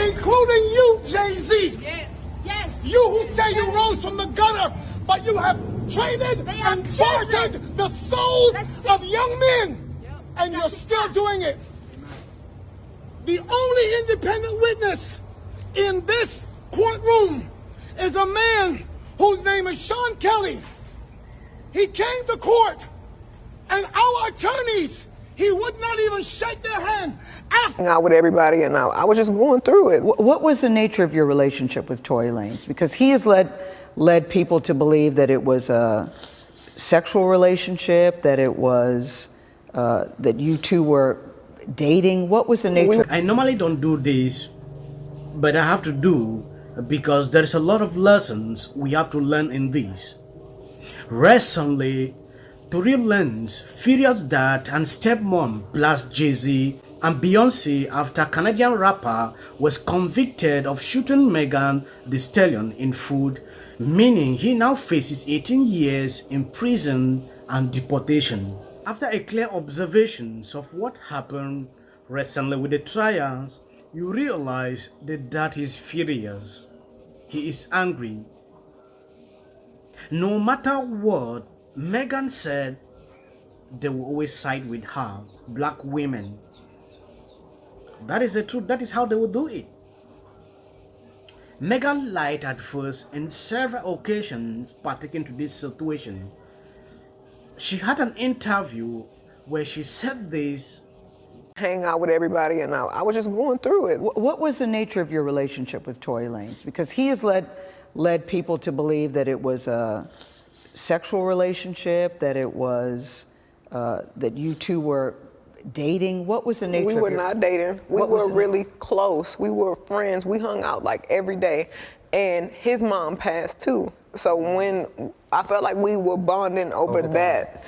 including you, Jay-Z. Yes. Yes. You who say you rose from the gutter, but you have traded and bartered the souls of young men, and you're still doing it. The only independent witness in this courtroom is a man whose name is Sean Kelly. He came to court, and our attorneys, he would not even shake their hand after. Out with everybody, and I was just going through it. What was the nature of your relationship with Tory Lanez? Because he has led people to believe that it was a sexual relationship, that it was that you two were dating. What was the nature? I normally don't do this, but I have to do because there's a lot of lessons we have to learn in this. Recently, Tory Lanez, furious dad and stepmom blast Jay-Z and Beyonce after Canadian rapper was convicted of shooting Megan Thee Stallion in food, meaning he now faces 18 years in prison and deportation. After a clear observations of what happened recently with the trials, you realize that dad is furious. He is angry. No matter what Megan said, they will always side with her, black women. That is the truth. That is how they will do it. Megan lied at first in several occasions pertaining to this situation. She had an interview where she said this. Hang out with everybody, and I was just going through it. What was the nature of your relationship with Tory Lanez? Because he has led people to believe that it was a sexual relationship, that it was that you two were dating. What was the nature? We were not dating. We were really close. We were friends. We hung out like every day, and his mom passed too. So when I felt like we were bonding over that.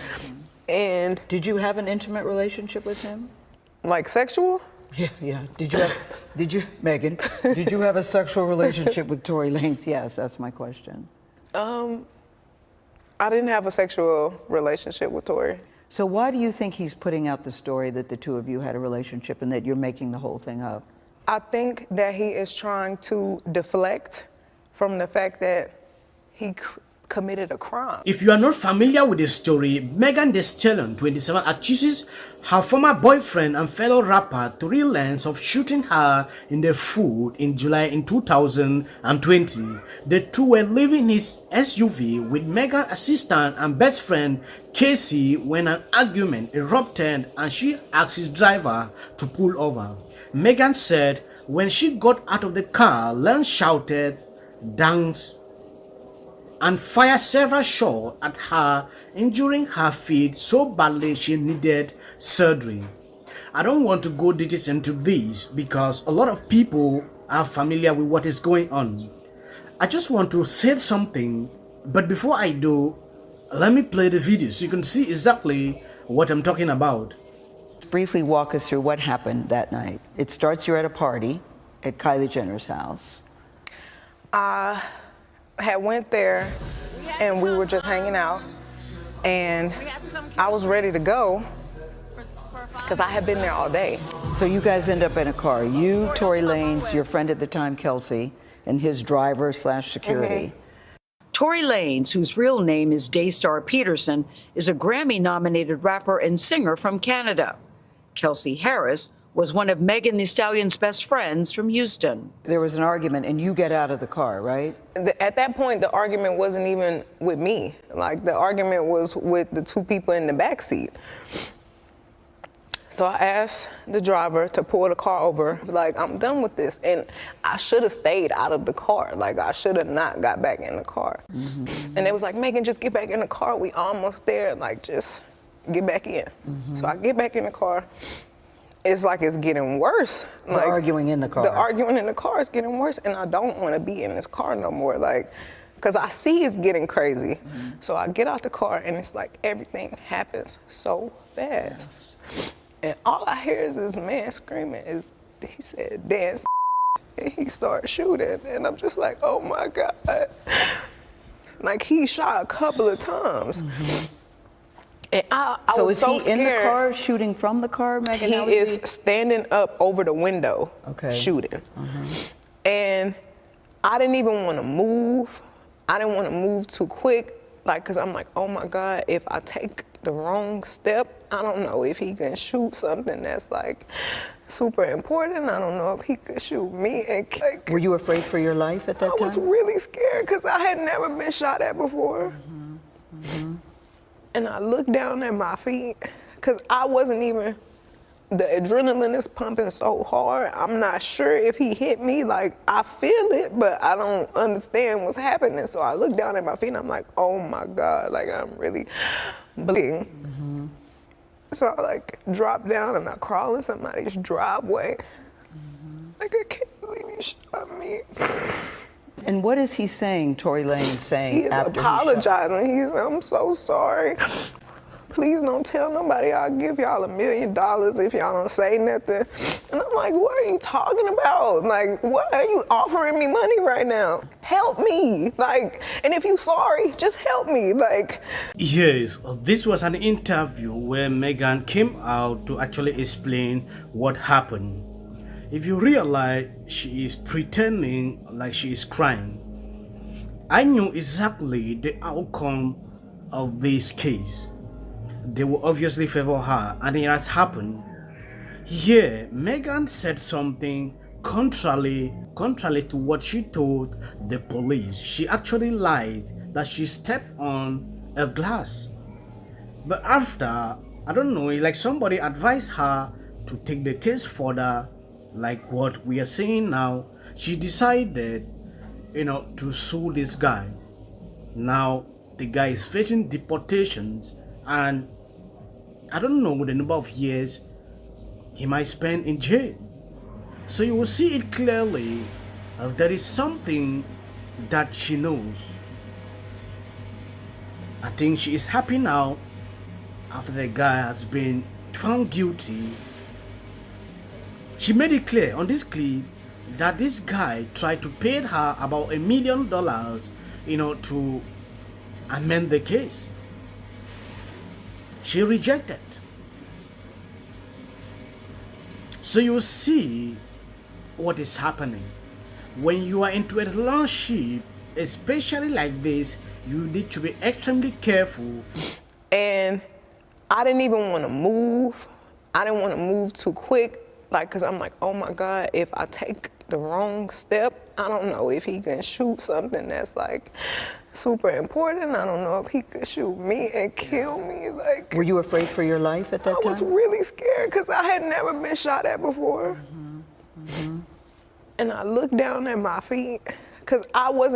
And did you have an intimate relationship with him? Like sexual? Yeah. Did you, Megan, did you have a sexual relationship with Tory Lanez? Yes, that's my question. I didn't have a sexual relationship with Tory. So why do you think he's putting out the story that the two of you had a relationship and that you're making the whole thing up? I think that he is trying to deflect from the fact that he committed a crime. If you are not familiar with the story, Megan Thee Stallion, 27, accuses her former boyfriend and fellow rapper Tory Lanez of shooting her in the foot in July in 2020. The two were leaving his SUV with Megan's assistant and best friend Casey when an argument erupted and she asked his driver to pull over. Megan said when she got out of the car, Lanez shouted, danced, and fired several shots at her, injuring her feet so badly she needed surgery. I don't want to go details into this because a lot of people are familiar with what is going on. I just want to say something, but before I do, let me play the video so you can see exactly what I'm talking about. Briefly walk us through what happened that night. It starts you're at a party at Kylie Jenner's house. Had went there and we were just hanging out, and I was ready to go because I had been there all day. So you guys end up in a car. You, Tory Lanez, your friend at the time, Kelsey, and his driver / security. Tory Lanez, whose real name is Daystar Peterson, is a Grammy-nominated rapper and singer from Canada. Kelsey Harris was one of Megan Thee Stallion's best friends from Houston. There was an argument and you get out of the car, right? At that point, the argument wasn't even with me. Like, the argument was with the two people in the back seat. So I asked the driver to pull the car over, like, I'm done with this. And I should have stayed out of the car. Like, I should have not got back in the car. And they was like, Megan, just get back in the car. We almost there. Like, just get back in. So I get back in the car. It's like it's getting worse. The arguing in the car. The arguing in the car is getting worse, and I don't want to be in this car no more. Like, because I see it's getting crazy. So I get out the car, and it's like everything happens so fast. And all I hear is this man screaming. He said, dance, and he started shooting. And I'm just like, oh my God. Like, he shot a couple of times. And I So was is so he scared. in the car shooting from the car, Megan? How He is standing up over the window, shooting. And I didn't even want to move. I didn't want to move too quick, like, cause I'm like, oh my God, if I take the wrong step, I don't know if he can shoot something that's like super important. I don't know if he could shoot me. And like, Were you afraid for your life at that time? I was really scared because I had never been shot at before. And I looked down at my feet because I wasn't even, the adrenaline is pumping so hard. I'm not sure if he hit me. Like, I feel it, but I don't understand what's happening. So I look down at my feet and I'm like, oh my God, like I'm really bleeding. So I like drop down and I crawl in somebody's driveway. Like, I can't believe you shot me. And what is he saying, Tory Lanez saying He's after apologizing. He's, I'm so sorry. Please don't tell nobody. I'll give y'all $1 million if y'all don't say nothing. And I'm like, what are you talking about? Like, what are you offering me money right now? Help me. Like, and if you sorry, just help me. Like, Yes, this was an interview where Megan came out to actually explain what happened. If you realize she is pretending like she is crying, I knew exactly the outcome of this case. They will obviously favor her, and it has happened. Here, Megan said something contrary to what she told the police. She actually lied that she stepped on a glass. But after, I don't know, like somebody advised her to take the case further, like what we are seeing now. She decided, to sue this guy. Now, the guy is facing deportations, and I don't know the number of years he might spend in jail. So you will see it clearly. There is something that she knows. I think she is happy now after the guy has been found guilty. She made it clear on this clip that this guy tried to pay her about $1 million, to amend the case. She rejected. So you see what is happening. When you are into a relationship, especially like this, you need to be extremely careful. and I didn't even want to move. I didn't want to move too quick, like, cause I'm like, oh my God, if I take the wrong step, I don't know if he can shoot something that's like super important. I don't know if he could shoot me and kill me. Like, Were you afraid for your life at that time? I was really scared because I had never been shot at before. And I looked down at my feet because I wasn't